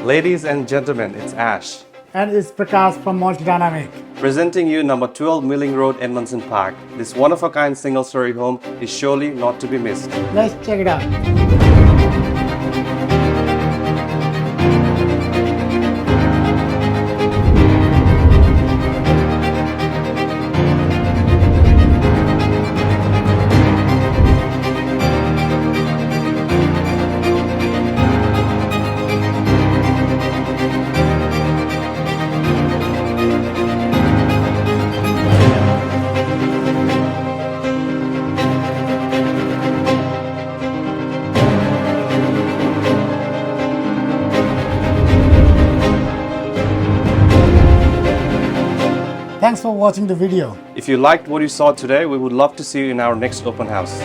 Ladies and gentlemen, it's Ash, And it's Prakash from Multidynamic. presenting you number 12 Milling Road, Edmondson Park. This one-of-a-kind single-story home is surely not to be missed. Let's check it out. Thanks for watching the video. If you liked what you saw today, we would love to see you in our next open house.